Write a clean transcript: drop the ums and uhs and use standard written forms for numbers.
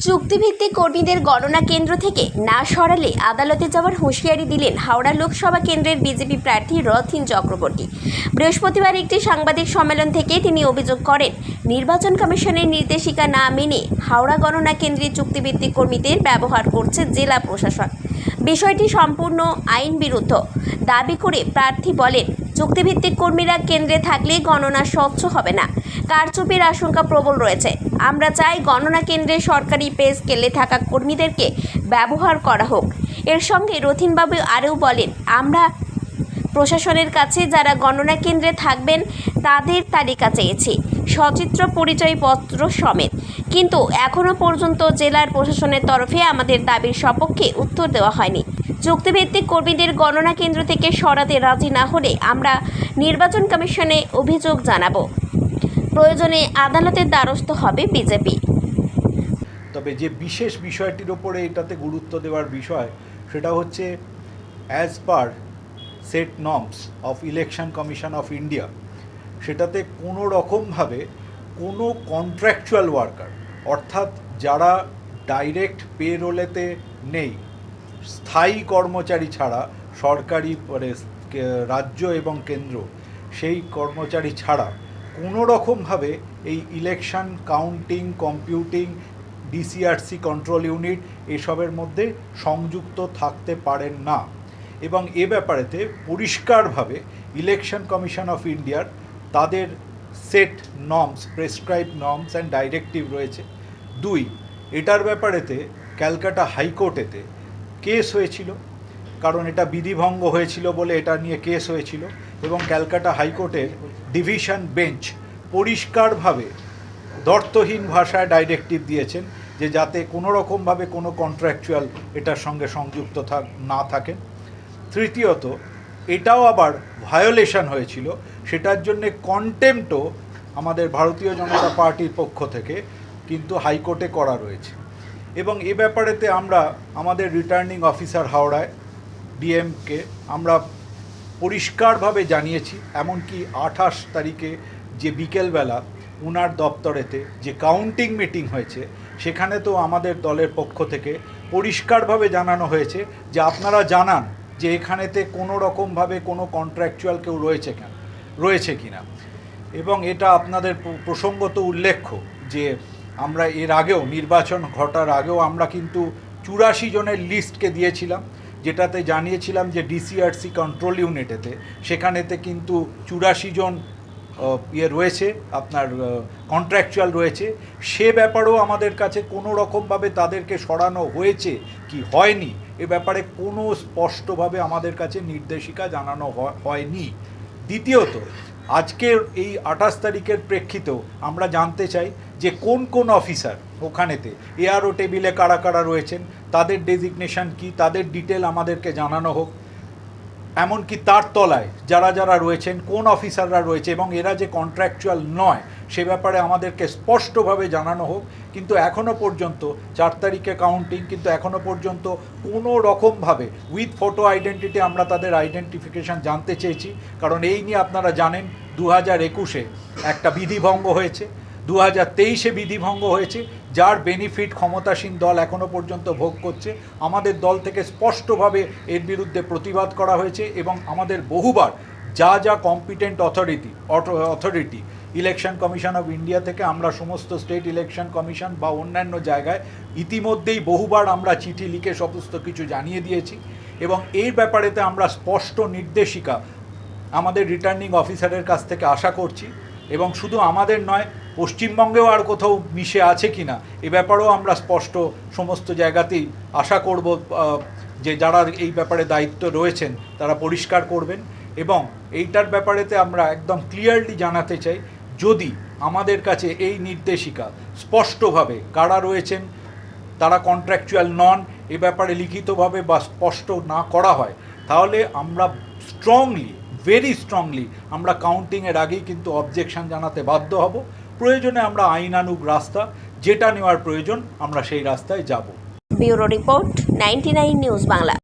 চুক্তিভিত্তিক কর্মীদের গণনা কেন্দ্র থেকে না সরালে আদালতে যাওয়ার হুঁশিয়ারি দিলেন হাওড়া লোকসভা কেন্দ্রের বিজেপি প্রার্থী রথিন চক্রবর্তী। বৃহস্পতিবার একটি সাংবাদিক সম্মেলন থেকে তিনি অভিযোগ করেন, নির্বাচন কমিশনের নির্দেশিকা না মেনে হাওড়া গণনা কেন্দ্রে চুক্তিভিত্তিক কর্মীদের ব্যবহার করছে জেলা প্রশাসন। বিষয়টি সম্পূর্ণ আইন বিরুদ্ধ দাবি করে প্রার্থী বলেন, চুক্তিভিত্তিক কর্মীরা কেন্দ্রে থাকলে গণনা স্বচ্ছ হবে না, কারচুপির আশঙ্কা প্রবল রয়েছে। আমরা চাই গণনা কেন্দ্রে সরকারি পে স্কেলে থাকা কর্মীদেরকে ব্যবহার করা হোক। এর সঙ্গে রথিনবাবু আরও বলেন, আমরা প্রশাসনের কাছে যারা গণনা কেন্দ্রে থাকবেন তাদের তালিকা চেয়েছি, সচিত্র পরিচয়পত্র সমেত, কিন্তু এখনও পর্যন্ত জেলার প্রশাসনের তরফে আমাদের দাবির সপক্ষে উত্তর দেওয়া হয়নি। চুক্তিভিত্তিক কর্মীদের গণনা কেন্দ্র থেকে সরাতে রাজি না হলে আমরা নির্বাচন কমিশনে অভিযোগ জানাবো। প্রয়োজনে আদালতের দ্বারস্থ হবে বিজেপি। তবে যে বিশেষ বিষয়টির ওপরে এটাতে গুরুত্ব দেওয়ার বিষয় সেটা হচ্ছে as per set norms of election commission of India, সেটাতে কোনো রকমভাবে কোনো কন্ট্রাকচুয়াল ওয়ার্কার অর্থাৎ যারা ডাইরেক্ট পে রোলেতে নেই, স্থায়ী কর্মচারী ছাড়া, সরকারি রাজ্য এবং কেন্দ্র সেই কর্মচারী ছাড়া কোনো রকমভাবে এই election counting, computing, DCRC control unit এসবের মধ্যে সংযুক্ত থাকতে পারেন না। এবং এ ব্যাপারেতে পরিষ্কারভাবে ইলেকশন কমিশন অফ ইন্ডিয়ার তাদের set norms, prescribe norms and directive রয়েছে। 2, এটার ব্যাপারেতে ক্যালকাটা হাইকোর্টেতে কেস হয়েছিল, কারণ এটা বিধিভঙ্গ হয়েছিল বলে এটা নিয়ে কেস হয়েছিল, এবং ক্যালকাটা হাইকোর্টের ডিভিশন বেঞ্চ পরিষ্কারভাবে দর্থহীন ভাষায় ডাইরেক্টিভ দিয়েছেন যে যাতে কোনো রকমভাবে কোনো কন্ট্রাকচুয়াল এটার সঙ্গে সংযুক্ত না থাকেন। তৃতীয়ত, এটাও আবার ভায়োলেশন হয়েছিল, সেটার জন্যে কন্টেম্পটও আমাদের ভারতীয় জনতা পার্টির পক্ষ থেকে কিন্তু হাইকোর্টে করা রয়েছে। এবং এ ব্যাপারেতে আমরা আমাদের রিটার্নিং অফিসার হাওড়ায় ডিএমকে আমরা পরিষ্কারভাবে জানিয়েছি। এমনকি 28 তারিখে যে বিকেলবেলা উনার দপ্তরেতে যে কাউন্টিং মিটিং হয়েছে সেখানে তো আমাদের দলের পক্ষ থেকে পরিষ্কারভাবে জানানো হয়েছে যে আপনারা জানান যে এখানেতে কোনো রকমভাবে কোনো কন্ট্রাকচুয়াল কেউ রয়েছে কিনা। এবং এটা আপনাদের প্রসঙ্গত উল্লেখ্য যে আমরা এর আগেও, নির্বাচন ঘটার আগেও আমরা কিন্তু 84 জনের লিস্টকে দিয়েছিলাম, যেটাতে জানিয়েছিলাম যে ডিসিআরসি কন্ট্রোল ইউনিটেতে সেখানেতে কিন্তু 84 জন রয়েছে, আপনার কন্ট্রাকচুয়াল রয়েছে। সে ব্যাপারেও আমাদের কাছে কোনো রকমভাবে তাদেরকে সরানো হয়েছে কি হয়নি এ ব্যাপারে কোনো স্পষ্টভাবে আমাদের কাছে নির্দেশিকা জানানো হয়নি। দ্বিতীয়ত, আজকের এই 28 তারিখের প্রেক্ষিতেও আমরা জানতে চাই যে কোন কোন অফিসার ওখানেতে এআরও টেবিলে কারা কারা রয়েছেন, তাদের ডেজিগনেশন কি, তাদের ডিটেল আমাদেরকে জানানো হোক। এমনকি তার তলায় যারা যারা রয়েছেন, কোন অফিসাররা রয়েছে এবং এরা যে কন্ট্রাকচুয়াল নয় সে ব্যাপারে আমাদেরকে স্পষ্টভাবে জানানো হোক। কিন্তু এখনও পর্যন্ত 4 তারিখে কাউন্টিং, কিন্তু এখনও পর্যন্ত কোনো রকমভাবে উইথ ফটো আইডেন্টিটি আমরা তাদের আইডেন্টিফিকেশান জানতে চেয়েছি। কারণ এই নিয়ে আপনারা জানেন 2021-এ একটা বিধিভঙ্গ হয়েছে, 2023-এ বিধিভঙ্গ হয়েছে, যার বেনিফিট ক্ষমতাসীন দল এখনও পর্যন্ত ভোগ করছে। আমাদের দল থেকে স্পষ্টভাবে এর বিরুদ্ধে প্রতিবাদ করা হয়েছে এবং আমাদের বহুবার যা যা competent authority election commission of India থেকে আমরা সমস্ত স্টেট ইলেকশন কমিশন বা অন্যান্য জায়গায় ইতিমধ্যেই বহুবার আমরা চিঠি লিখে সমস্ত কিছু জানিয়ে দিয়েছি। এবং এই ব্যাপারেতে আমরা স্পষ্ট নির্দেশিকা আমাদের রিটার্নিং অফিসারের কাছ থেকে আশা করছি। এবং শুধু আমাদের নয়, পশ্চিমবঙ্গেও আর কোথাও মিশে আছে কি না এ ব্যাপারেও আমরা স্পষ্ট সমস্ত জায়গাতেই আশা করব যে যারা এই ব্যাপারে দায়িত্ব রয়েছেন তারা পরিষ্কার করবেন। এবং এইটার ব্যাপারেতে আমরা একদম ক্লিয়ারলি জানাতে চাই, যদি আমাদের কাছে এই নির্দেশিকা স্পষ্টভাবে কারা রয়েছেন, তারা কন্ট্রাকচুয়াল নন, এ ব্যাপারে লিখিতভাবে বা স্পষ্ট না করা হয়, তাহলে আমরা ভেরি স্ট্রংলি আমরা কাউন্টিংয়ের আগেই কিন্তু অবজেকশন জানাতে বাধ্য হব। প্রয়োজনে আমরা আইনানুগ রাস্তা যেটা নেওয়ার প্রয়োজন আমরা সেই রাস্তায় যাব। Bureau report, 99 news Bangla.